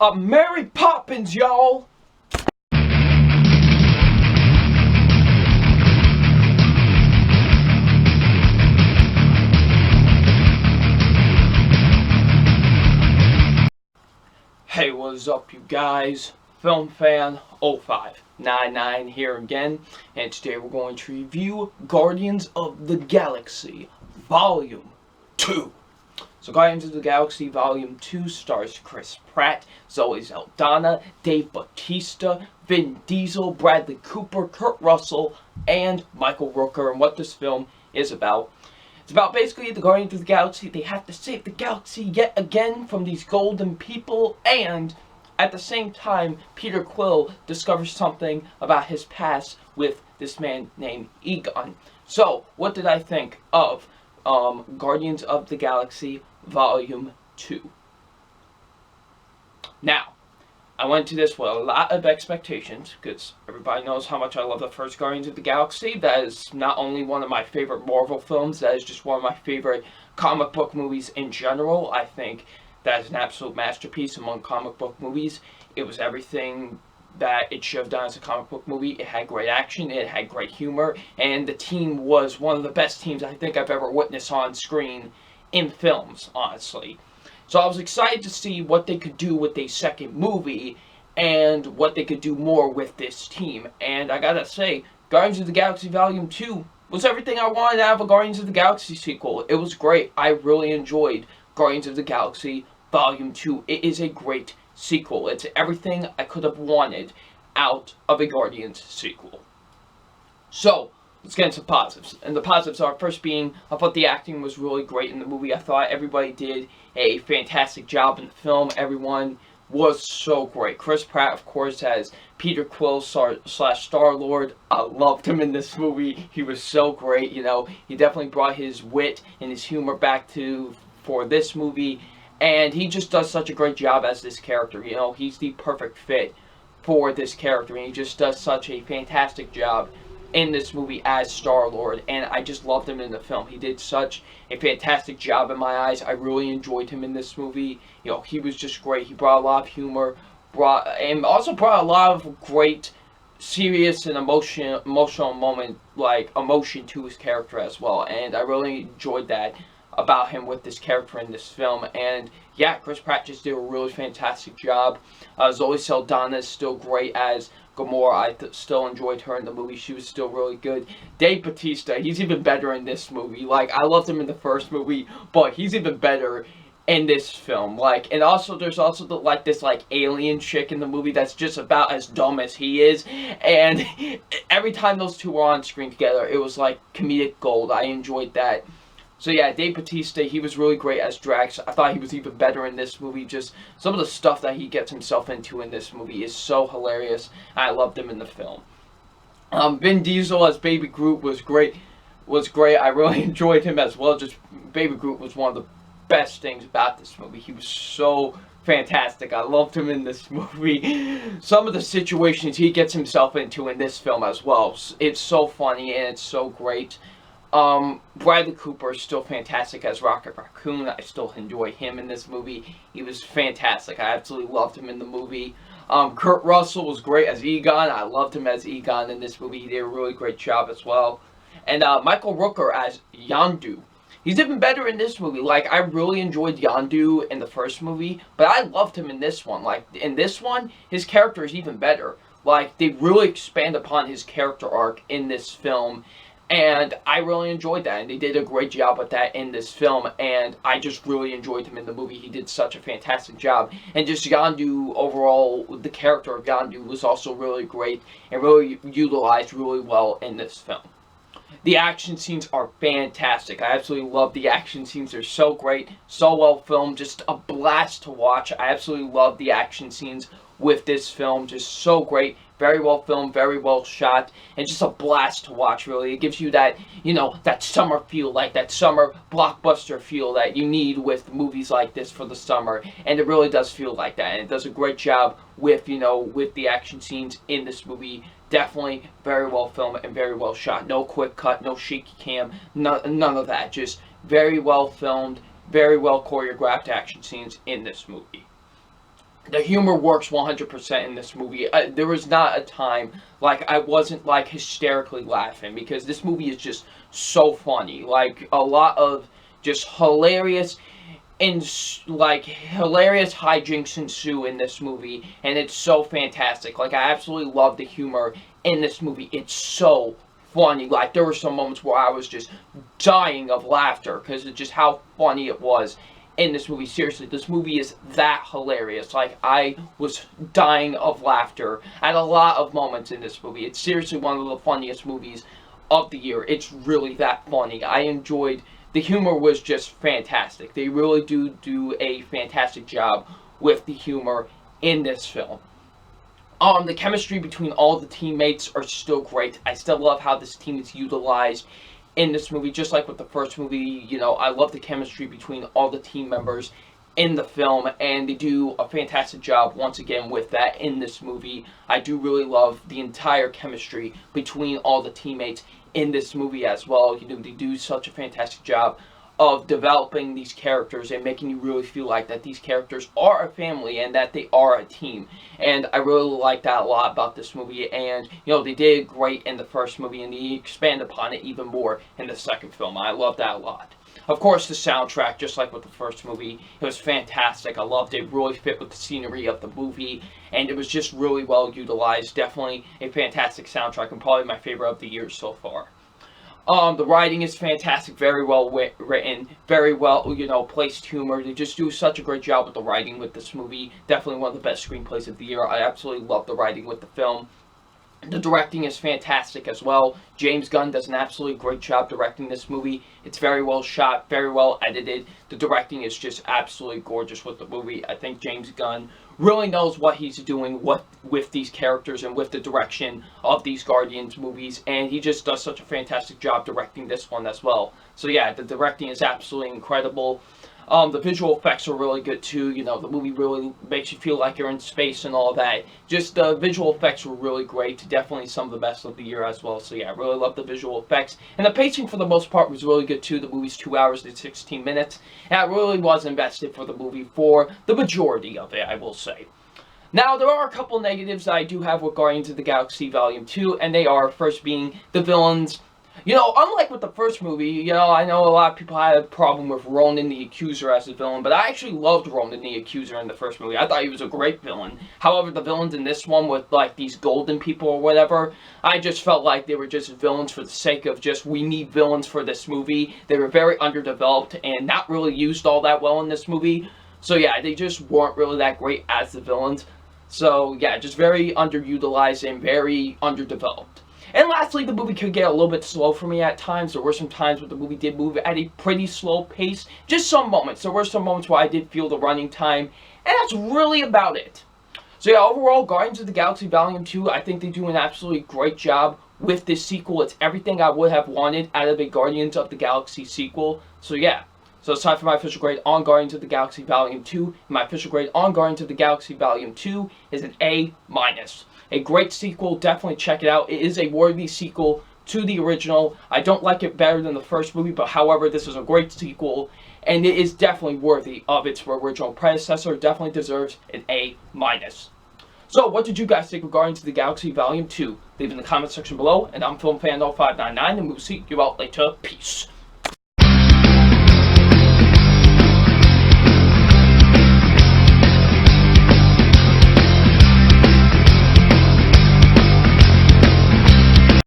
Mary Poppins, y'all! Hey, what's up, you guys? Film Fan 0599 here again, and today we're going to review Guardians of the Galaxy Volume 2. So Guardians of the Galaxy Volume 2 stars Chris Pratt, Zoe Saldana, Dave Bautista, Vin Diesel, Bradley Cooper, Kurt Russell, and Michael Rooker. And what this film is about. It's about basically the Guardians of the Galaxy. They have to save the galaxy yet again from these golden people, and at the same time, Peter Quill discovers something about his past with this man named Egon. So, what did I think of Guardians of the Galaxy Volume 2? Now, I went to this with a lot of expectations, because everybody knows how much I love the first Guardians of the Galaxy. That is not only one of my favorite Marvel films, that is just one of my favorite comic book movies in general. I think that is an absolute masterpiece among comic book movies. It was everything that it should have done as a comic book movie. It had great action, it had great humor, and the team was one of the best teams I think I've ever witnessed on screen in films, honestly. So I was excited to see what they could do with a second movie and what they could do more with this team. And I gotta say, Guardians of the Galaxy Volume 2 was everything I wanted out of a Guardians of the Galaxy sequel. It was great. I really enjoyed Guardians of the Galaxy Volume 2. It is a great sequel. It's everything I could have wanted out of a Guardians sequel. So, let's get into positives. And the positives are, first being, I thought the acting was really great in the movie. I thought everybody did a fantastic job in the film. Everyone was so great. Chris Pratt, of course, as Peter Quill slash Star-Lord. I loved him in this movie. He was so great, you know. He definitely brought his wit and his humor back for this movie. And he just does such a great job as this character. You know, he's the perfect fit for this character. And he just does such a fantastic job in this movie as Star-Lord, and I just loved him in the film. He did such a fantastic job in my eyes. I really enjoyed him in this movie. You know, he was just great. He brought a lot of humor, also brought a lot of great, serious and emotional moment, like emotion to his character as well. And I really enjoyed that about him with this character in this film. And yeah, Chris Pratt just did a really fantastic job. Zoe Saldana is still great as Gamora. I still enjoyed her in the movie. She was still really good. Dave Bautista, he's even better in this movie. Like, I loved him in the first movie, but he's even better in this film. Like, and also there's also this alien chick in the movie that's just about as dumb as he is. And every time those two were on screen together, it was like comedic gold. I enjoyed that. So yeah, Dave Bautista, he was really great as Drax. I thought he was even better in this movie. Just some of the stuff that he gets himself into in this movie is so hilarious. I loved him in the film. Vin Diesel as Baby Groot was great. I really enjoyed him as well. Just Baby Groot was one of the best things about this movie. He was so fantastic. I loved him in this movie. Some of the situations he gets himself into in this film as well. It's so funny and it's so great. Bradley Cooper is still fantastic as Rocket Raccoon. I still enjoy him in this movie. He was fantastic. I absolutely loved him in the movie. Kurt Russell was great as Egon. I loved him as Egon in this movie. He did a really great job as well. And Michael Rooker as Yondu. He's even better in this movie. Like, I really enjoyed Yondu in the first movie, but I loved him in this one. Like, in this one, his character is even better. Like, they really expand upon his character arc in this film. And I really enjoyed that, and they did a great job with that in this film, and I just really enjoyed him in the movie. He did such a fantastic job, and just Yondu overall, the character of Yondu was also really great, and really utilized really well in this film. The action scenes are fantastic. I absolutely love the action scenes. They're so great, so well filmed, just a blast to watch. I absolutely love the action scenes with this film, just so great. Very well filmed, very well shot, and just a blast to watch, really. It gives you that, you know, that summer feel, like that summer blockbuster feel that you need with movies like this for the summer, and it really does feel like that, and it does a great job with, you know, with the action scenes in this movie. Definitely very well filmed and very well shot. No quick cut, no shaky cam, none of that. Just very well filmed, very well choreographed action scenes in this movie. The humor works 100% in this movie. There was not a time like I wasn't like hysterically laughing, because this movie is just so funny. Like a lot of just hilarious and like hilarious hijinks ensue in this movie, and it's so fantastic. Like I absolutely love the humor in this movie. It's so funny. Like there were some moments where I was just dying of laughter because of just how funny it was in this movie. Seriously, this movie is that hilarious. Like I was dying of laughter at a lot of moments in this movie. It's seriously one of the funniest movies of the year. It's really that funny. I enjoyed, the humor was just fantastic. They really do a fantastic job with the humor in this film. The chemistry between all the teammates are still great. I still love how this team is utilized in this movie, just like with the first movie. You know, I love the chemistry between all the team members in the film, and they do a fantastic job once again with that in this movie. I do really love the entire chemistry between all the teammates in this movie as well. You know, they do such a fantastic job of developing these characters and making you really feel like that these characters are a family and that they are a team. And I really like that a lot about this movie. And, you know, they did great in the first movie, and they expand upon it even more in the second film. I love that a lot. Of course, the soundtrack, just like with the first movie, it was fantastic. I loved it. It really fit with the scenery of the movie, and it was just really well utilized. Definitely a fantastic soundtrack, and probably my favorite of the year so far. The writing is fantastic, very well written, very well, you know, placed humor. They just do such a great job with the writing with this movie. Definitely one of the best screenplays of the year. I absolutely love the writing with the film. The directing is fantastic as well. James Gunn does an absolutely great job directing this movie. It's very well shot, very well edited. The directing is just absolutely gorgeous with the movie. I think James Gunn really knows what he's doing with these characters and with the direction of these Guardians movies, and he just does such a fantastic job directing this one as well. So yeah, the directing is absolutely incredible. The visual effects are really good too. You know, the movie really makes you feel like you're in space and all that. Just the visual effects were really great. Definitely some of the best of the year as well. So yeah, I really love the visual effects. And the pacing for the most part was really good too. The movie's 2 hours and 16 minutes. And I really was invested for the movie for the majority of it, I will say. Now, there are a couple negatives that I do have with Guardians of the Galaxy Volume 2, and they are, first being the villains. You know, unlike with the first movie, you know, I know a lot of people had a problem with Ronan the Accuser as a villain, but I actually loved Ronan the Accuser in the first movie. I thought he was a great villain. However, the villains in this one with, like, these golden people or whatever, I just felt like they were just villains for the sake of just, we need villains for this movie. They were very underdeveloped and not really used all that well in this movie. So yeah, they just weren't really that great as the villains. So yeah, just very underutilized and very underdeveloped. And lastly, the movie could get a little bit slow for me at times. There were some times where the movie did move at a pretty slow pace. Just some moments. There were some moments where I did feel the running time. And that's really about it. So yeah, overall, Guardians of the Galaxy Volume 2, I think they do an absolutely great job with this sequel. It's everything I would have wanted out of a Guardians of the Galaxy sequel. So yeah. So it's time for my official grade on Guardians of the Galaxy Volume 2. My official grade on Guardians of the Galaxy Volume 2 is an A-. A great sequel, definitely check it out. It is a worthy sequel to the original. I don't like it better than the first movie, but however, this is a great sequel, and it is definitely worthy of its original predecessor. It definitely deserves an A-. So, what did you guys think of Guardians of the Galaxy Volume 2? Leave in the comment section below, and I'm FilmFan0599, and we'll see you out later. Peace.